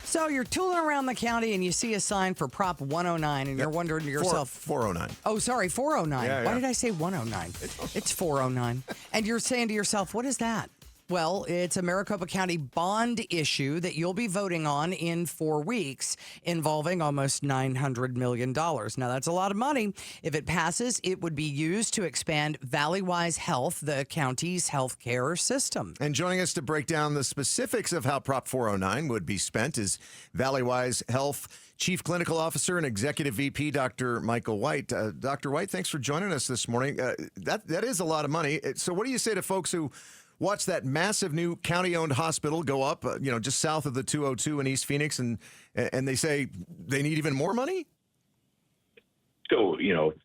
So you're tooling around the county and you see a sign for Prop 109 and you're wondering to yourself... 409. Oh, sorry, 409. Yeah. Why did I say 109? It's 409. And you're saying to yourself, what is that? Well, it's a Maricopa County bond issue that you'll be voting on in 4 weeks involving almost $900 million. Now, that's a lot of money. If it passes, it would be used to expand Valleywise Health, the county's health care system. And joining us to break down the specifics of how Prop 409 would be spent is Valleywise Health Chief Clinical Officer and Executive VP, Dr. Michael White. Dr. White, thanks for joining us this morning. That is a lot of money. So what do you say to folks who watch that massive new county-owned hospital go up, just south of the 202 in East Phoenix, and they say they need even more money? So,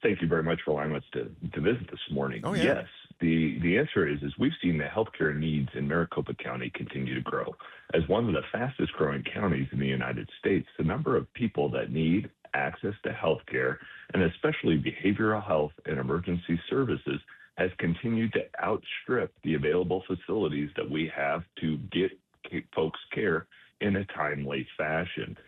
thank you very much for allowing us to visit this morning. Oh, yeah. Yes, the answer is we've seen the healthcare needs in Maricopa County continue to grow. As one of the fastest growing counties in the United States, the number of people that need access to healthcare, and especially behavioral health and emergency services, has continued to outstrip the available facilities that we have to get folks care in a timely fashion.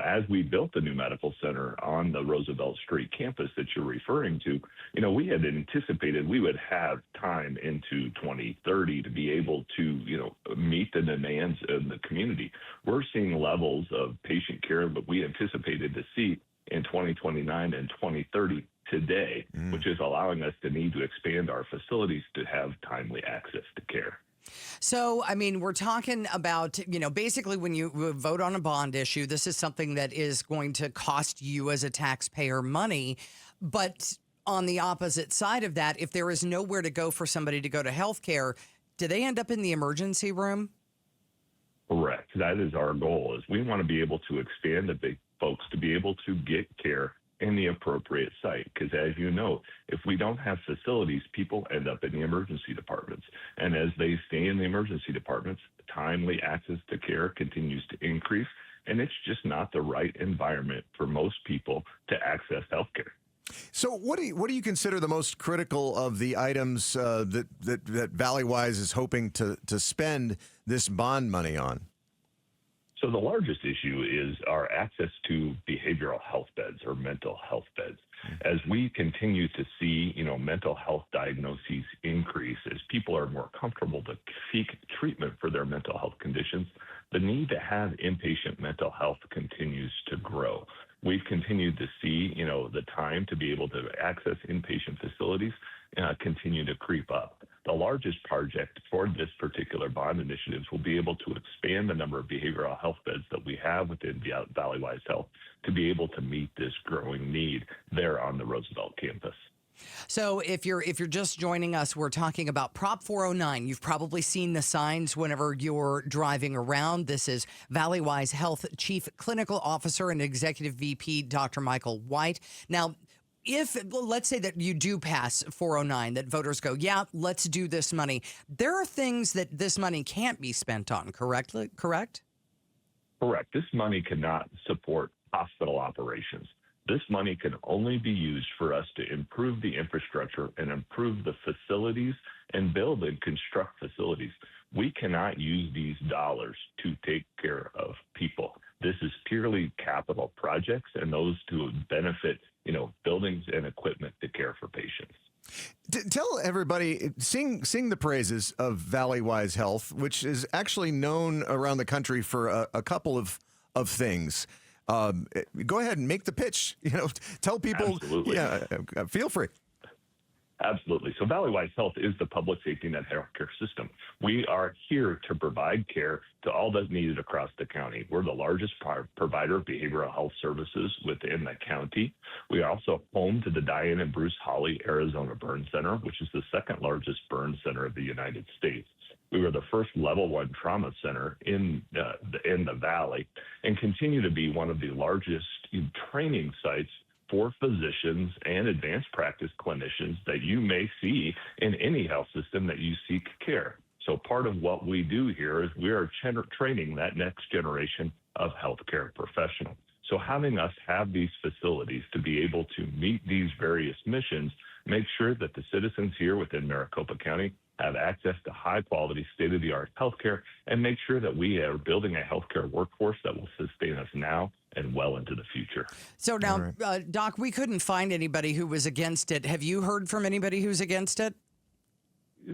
As we built the new medical center on the Roosevelt Street campus that you're referring to, we had anticipated we would have time into 2030 to be able to, meet the demands of the community. We're seeing levels of patient care that we anticipated to see in 2029 and 2030 today, which is allowing us to need to expand our facilities to have timely access to care. So, we're talking about, basically when you vote on a bond issue, this is something that is going to cost you as a taxpayer money. But on the opposite side of that, if there is nowhere to go for somebody to go to health care, do they end up in the emergency room? Correct. That is our goal, is we want to be able to expand the big folks to be able to get care in the appropriate site. Because as you know, if we don't have facilities, people end up in the emergency departments. And as they stay in the emergency departments, timely access to care continues to increase. And it's just not the right environment for most people to access healthcare. So what do you consider the most critical of the items that Valleywise is hoping to spend this bond money on? So the largest issue is our access to behavioral health beds or mental health beds. As we continue to see, mental health diagnoses increase, as people are more comfortable to seek treatment for their mental health conditions, the need to have inpatient mental health continues to grow. We've continued to see, the time to be able to access inpatient facilities continue to creep up. The largest project for this particular bond initiatives will be able to expand the number of behavioral health beds that we have within Valleywise Health to be able to meet this growing need there on the Roosevelt campus. So if you're just joining us, we're talking about Prop 409. You've probably seen the signs whenever you're driving around. This is Valleywise Health Chief Clinical Officer and Executive VP, Dr. Michael White. Now, let's say that you do pass 409, that voters go, yeah, let's do this money. There are things that this money can't be spent on, correct? Correct. This money cannot support hospital operations. This money can only be used for us to improve the infrastructure and improve the facilities and build and construct facilities. We cannot use these dollars to take care of people. This is purely capital projects and those to benefit, buildings and equipment to care for patients. Tell everybody, sing the praises of Valleywise Health, which is actually known around the country for a couple of things. Go ahead and make the pitch. Tell people. Absolutely. Yeah, feel free. Absolutely. So Valleywise Health is the public safety net healthcare system. We are here to provide care to all that's needed across the county. We're the largest provider of behavioral health services within the county. We are also home to the Diane and Bruce Hawley Arizona Burn Center, which is the second largest burn center of the United States. We were the first level 1 trauma center in the valley and continue to be one of the largest training sites for physicians and advanced practice clinicians that you may see in any health system that you seek care. So part of what we do here is we are training that next generation of healthcare professionals. So having us have these facilities to be able to meet these various missions, make sure that the citizens here within Maricopa County have access to high-quality, state-of-the-art healthcare, and make sure that we are building a healthcare workforce that will sustain us now and well into the future. So now, Doc, we couldn't find anybody who was against it. Have you heard from anybody who's against it?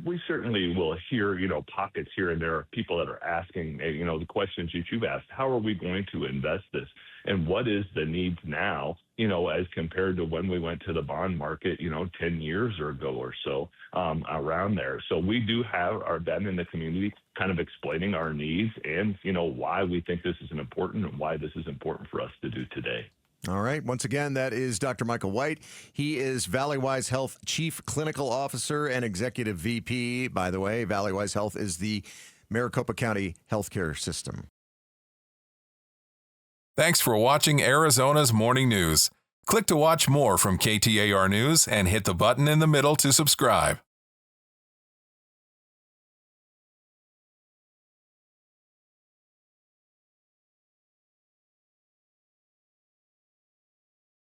We certainly will hear, pockets here and there of people that are asking, the questions that you've asked. How are we going to invest this? And what is the needs now, as compared to when we went to the bond market, 10 years ago or so, around there. So we do have our them in the community kind of explaining our needs and, why we think this is important and why this is important for us to do today. All right. Once again, that is Dr. Michael White. He is Valleywise Health Chief Clinical Officer and Executive VP. By the way, Valleywise Health is the Maricopa County healthcare system. Thanks for watching Arizona's Morning News. Click to watch more from KTAR News and hit the button in the middle to subscribe.